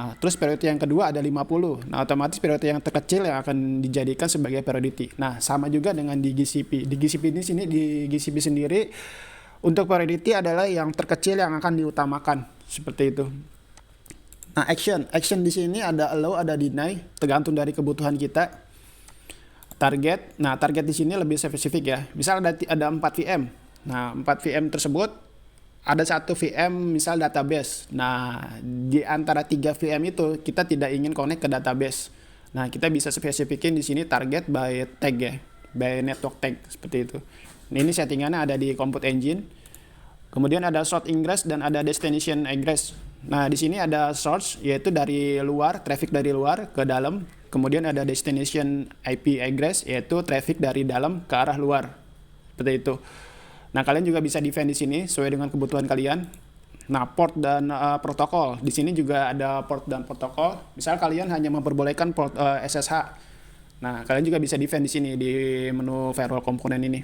Nah, terus priority yang kedua ada 50. Nah, otomatis priority yang terkecil yang akan dijadikan sebagai priority. Nah, sama juga dengan di GCP. Di GCP ini sini di GCP sendiri untuk priority adalah yang terkecil yang akan diutamakan, seperti itu. Nah, action di sini ada allow, ada deny, tergantung dari kebutuhan kita. Target. Nah, target di sini lebih spesifik ya. Misal ada 4 VM. Nah, 4 VM tersebut ada satu VM misal database. Nah, di antara 3 VM itu kita tidak ingin connect ke database. Nah, kita bisa spesifikin di sini target by tag ya, by network tag seperti itu. Nah, ini settingannya ada di Compute Engine. Kemudian ada source ingress dan ada destination egress. Nah, di sini ada source yaitu dari luar, traffic dari luar ke dalam. Kemudian ada destination IP egress yaitu traffic dari dalam ke arah luar. Seperti itu. Nah, kalian juga bisa define di sini sesuai dengan kebutuhan kalian. Nah, port dan protokol. Di sini juga ada port dan protokol. Misal kalian hanya memperbolehkan port SSH. Nah, kalian juga bisa define di sini di menu firewall komponen ini.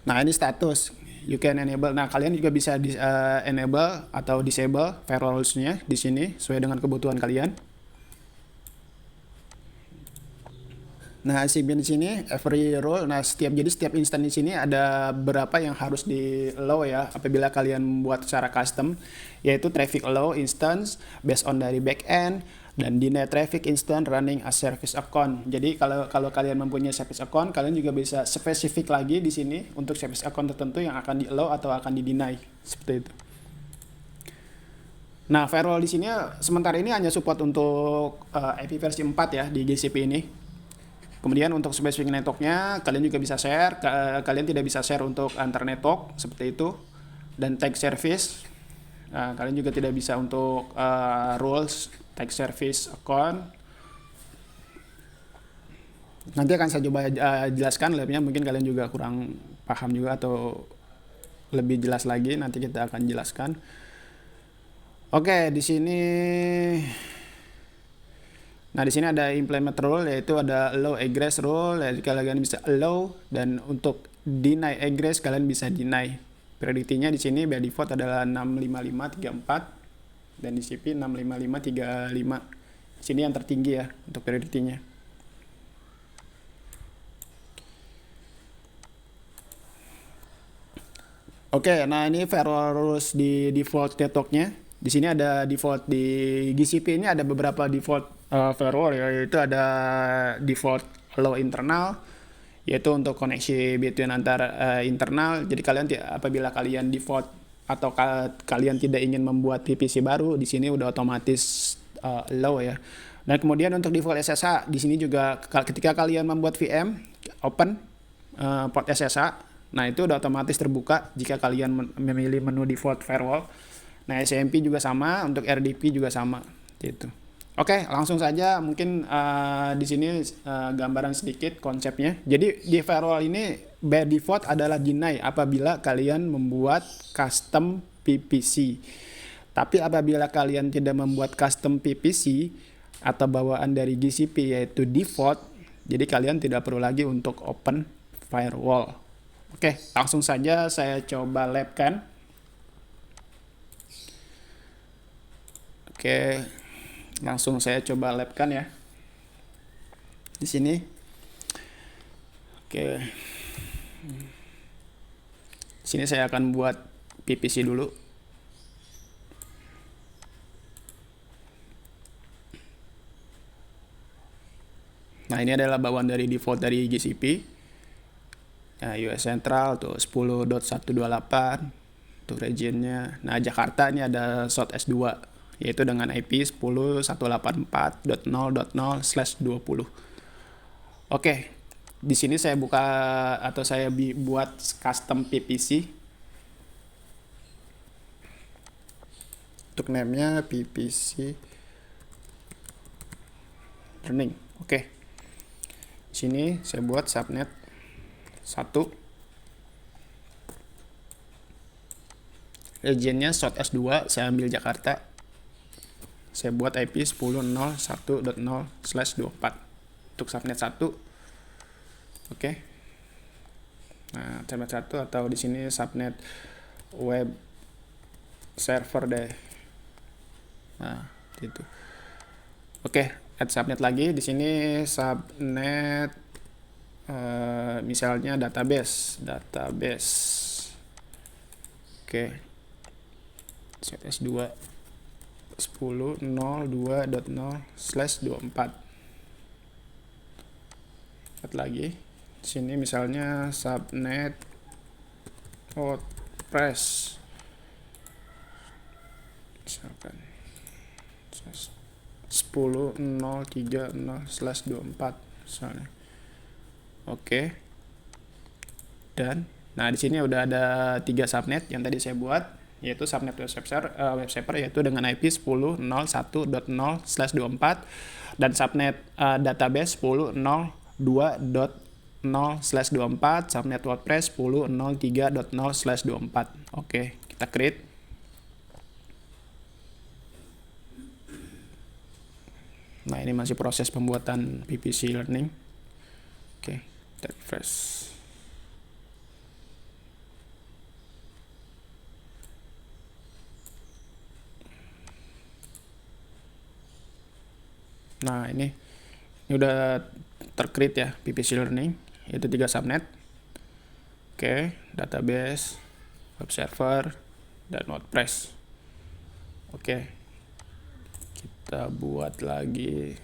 Nah, ini status. You can enable. Nah, kalian juga bisa enable atau disable firewall rules-nya di sini sesuai dengan kebutuhan kalian. Nah, CBN di sini every role. Nah, setiap instan di sini ada berapa yang harus di allow ya apabila kalian membuat secara custom, yaitu traffic allow instance based on dari backend dan deny traffic instance running as service account. Jadi kalau kalian mempunyai service account, kalian juga bisa spesifik lagi di sini untuk service account tertentu yang akan di allow atau akan di deny seperti itu. Nah, firewall di sini sementara ini hanya support untuk IP versi 4 ya di GCP ini. Kemudian untuk spesifik networknya kalian juga bisa share, kalian tidak bisa share untuk antar network seperti itu. Dan tag service, kalian juga tidak bisa untuk rules tag service account. Nanti akan saya coba jelaskan labnya, mungkin kalian juga kurang paham juga atau lebih jelas lagi nanti kita akan jelaskan. Oke, di sini. Nah, di sini ada implement rule yaitu ada allow egress rule, jadi kalian bisa allow, dan untuk deny egress kalian bisa deny. Priority-nya di sini by default adalah 65534 dan di CP 65535. Sini yang tertinggi ya untuk priority-nya. Oke, nah ini firewall rules di default network-nya. Di sini ada default di GCP ini ada beberapa default firewall ya, yaitu ada default allow internal yaitu untuk koneksi between antar internal. Jadi kalian apabila kalian default atau kalian tidak ingin membuat VPC baru, di sini udah otomatis allow ya. Dan kemudian untuk default SSH di sini juga ketika kalian membuat VM open port SSH, nah itu udah otomatis terbuka jika kalian memilih menu default firewall. Nah, SMP juga sama, untuk RDP juga sama gitu. Oke, langsung saja mungkin di sini gambaran sedikit konsepnya. Jadi di firewall ini by default adalah deny apabila kalian membuat custom PPC. Tapi apabila kalian tidak membuat custom PPC atau bawaan dari GCP yaitu default, jadi kalian tidak perlu lagi untuk open firewall. Oke, langsung saja saya coba labkan. Oke. Langsung saya coba labkan ya di sini. Oke, di sini saya akan buat PPC dulu. Nah, ini adalah bawaan dari default dari GCP. Nah, US Central tuh 10.128 untuk regionnya. Nah, Jakarta ini ada South S2 yaitu dengan IP 10.184.0.0/20. Oke, di sini saya buka atau saya buat custom PPC. Untuk name-nya PPC learning. Oke. Di sini saya buat subnet 1. Regionnya South S2, saya ambil Jakarta. Saya buat IP 10.01.0/24 untuk subnet 1. Oke. Nah, subnet 1 atau di sini subnet web server deh. Nah, itu. Oke, add subnet lagi. Di sini subnet misalnya database. Oke, set S2 10.02.0/24. Add lagi. Di sini misalnya subnet WordPress. Misalkan 10.030/24 misalnya. Oke. Dan nah di sini udah ada 3 subnet yang tadi saya buat, yaitu subnet web server yaitu dengan IP 10.01.0/24 dan subnet database 10.02.0/24, subnet WordPress 10.03.0/24. Oke, kita create. Nah, ini masih proses pembuatan PPC Learning. Oke, kita refresh. Nah, ini udah tercreate ya PPC Learning, yaitu 3 subnet. Oke, database, web server, dan WordPress. Oke, kita buat lagi.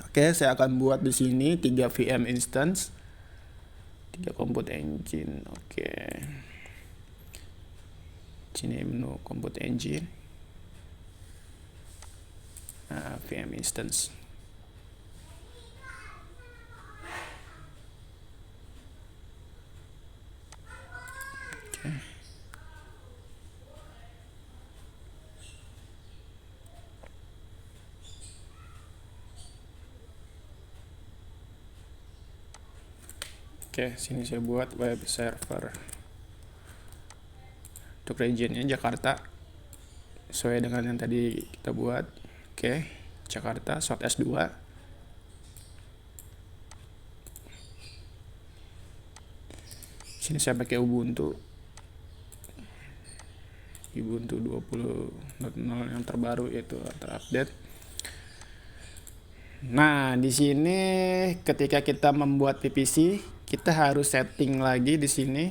Oke, saya akan buat di sini 3 VM instance, 3 compute engine. Oke, sini menu compute engine. Nah, VM instance. Oke. Oke, sini saya buat web server. Untuk regionnya Jakarta, sesuai dengan yang tadi kita buat. Oke, Jakarta, short S2. Sini saya pakai Ubuntu 20.0 yang terbaru, yaitu terupdate. Nah, di sini ketika kita membuat PPC, kita harus setting lagi di sini.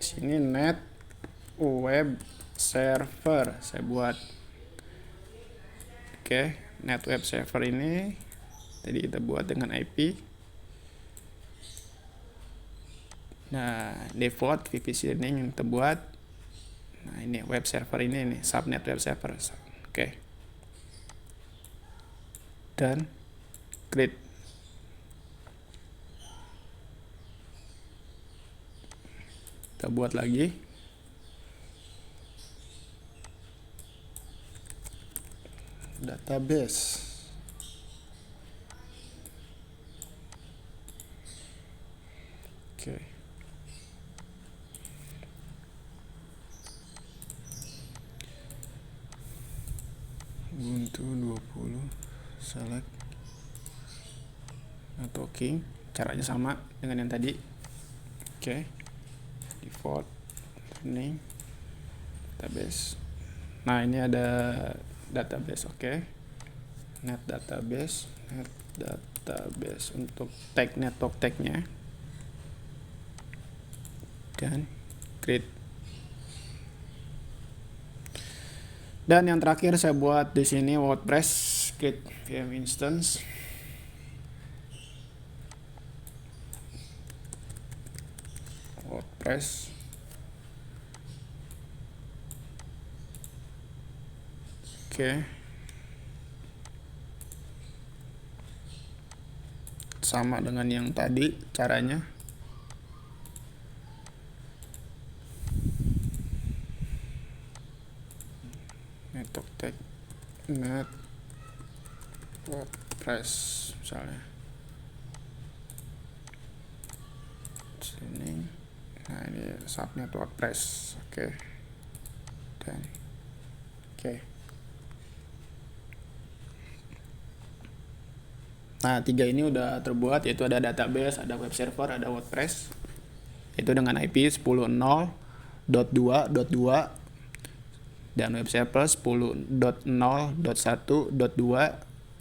Di sini net web server saya buat. Oke, net web server ini tadi kita buat dengan IP. Nah, default PPC ini yang kita buat. Nah, ini web server ini nih, subnet web server. Oke. Dan create. Kita buat lagi. Database. Oke. Ubuntu 20, select talking, caranya sama dengan yang tadi. Oke. Default name database. Nah, ini ada database. Oke. Net database untuk tag network tagnya, dan create. Dan yang terakhir saya buat di sini WordPress, create VM instance. WordPress. Oke. Sama dengan yang tadi caranya. Network tag net WordPress misalnya. Sini. Nah, ini subnet WordPress. Oke. Dan oke. Nah, 3 ini udah terbuat, yaitu ada database, ada web server, ada WordPress. Itu dengan IP 10.0.2.2 dan web server 10.0.1.2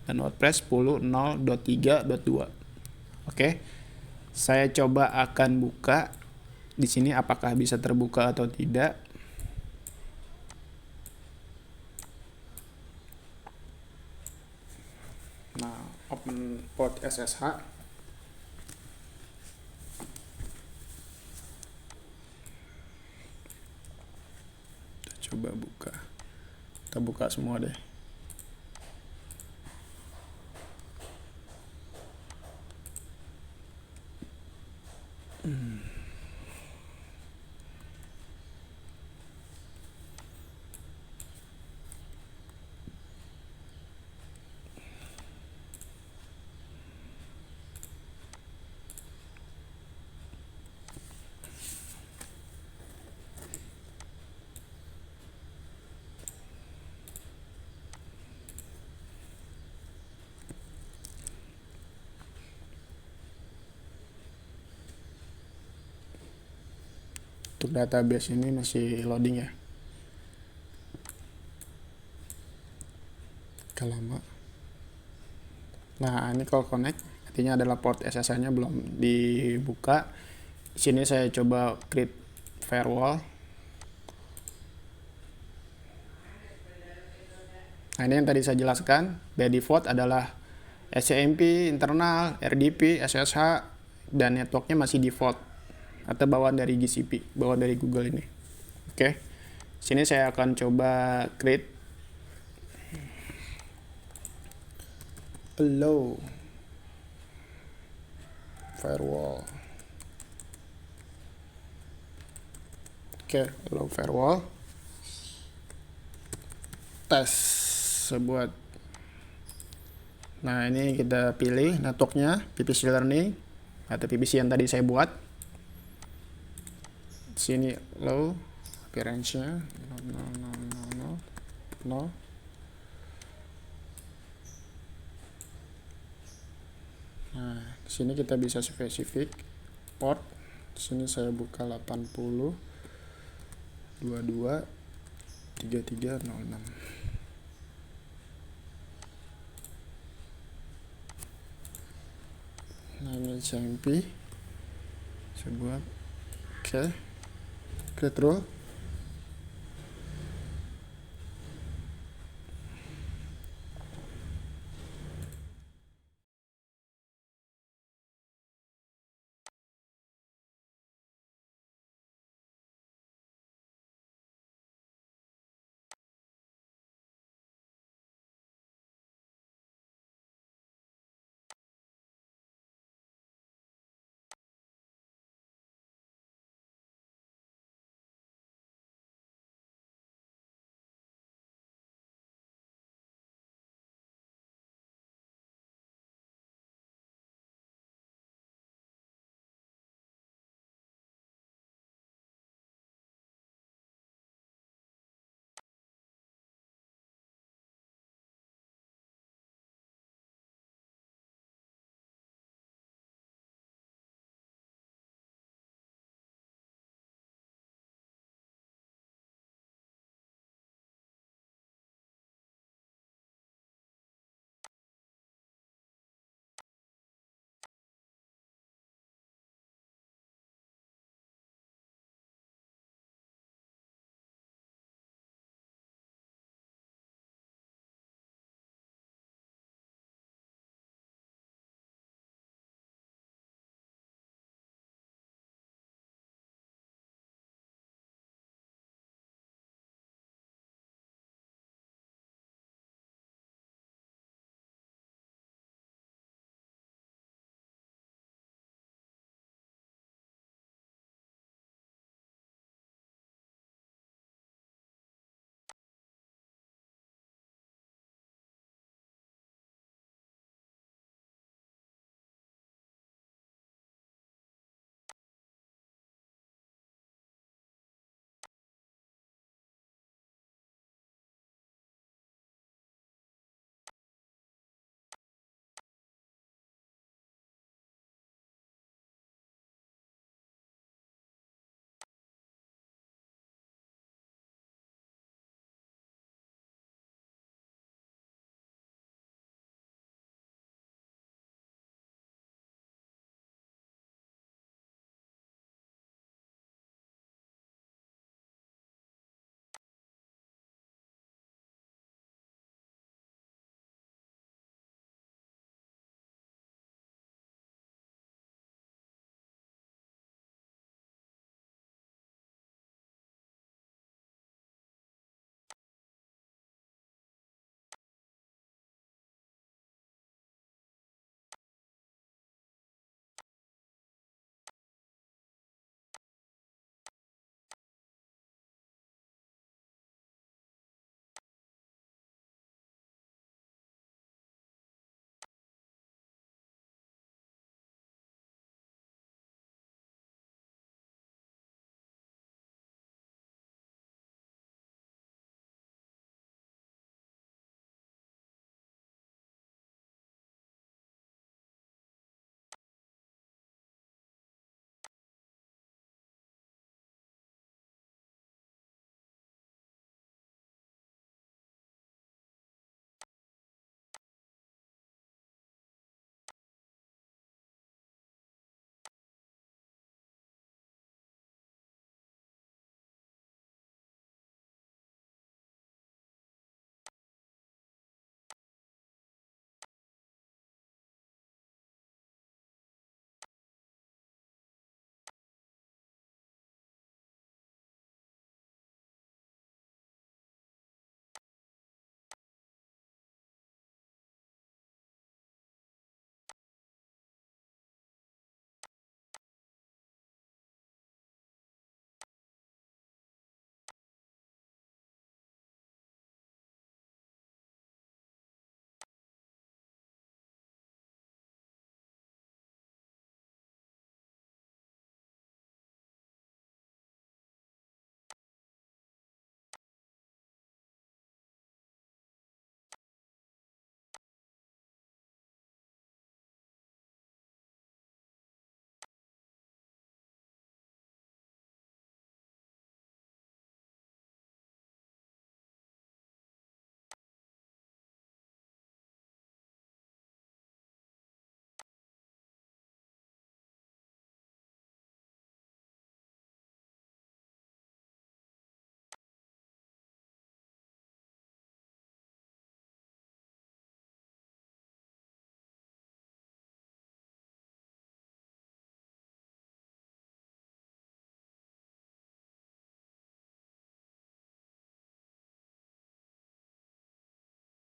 dan WordPress 10.0.3.2. Oke. Saya coba akan buka di sini apakah bisa terbuka atau tidak. Nah, open port SSH. Kita coba buka. Kita buka semua deh. Untuk database ini masih loading ya. Agak lama. Nah, ini kalau connect artinya adalah port SSH-nya belum dibuka. Di sini saya coba create firewall. Nah, ini yang tadi saya jelaskan. By default adalah SCMP, internal, RDP, SSH, dan networknya masih default atau bawaan dari GCP, bawaan dari Google ini. Oke. Sini saya akan coba create allow firewall. Oke, allow firewall. Tes sebuat. Nah, ini kita pilih networknya PPC Learning atau PPC yang tadi saya buat. Sini low appearance-nya 0. Nah, di sini kita bisa spesifik port. Di sini saya buka 80 22 3306. Nah, ini SMP saya buat. Oke. Create role.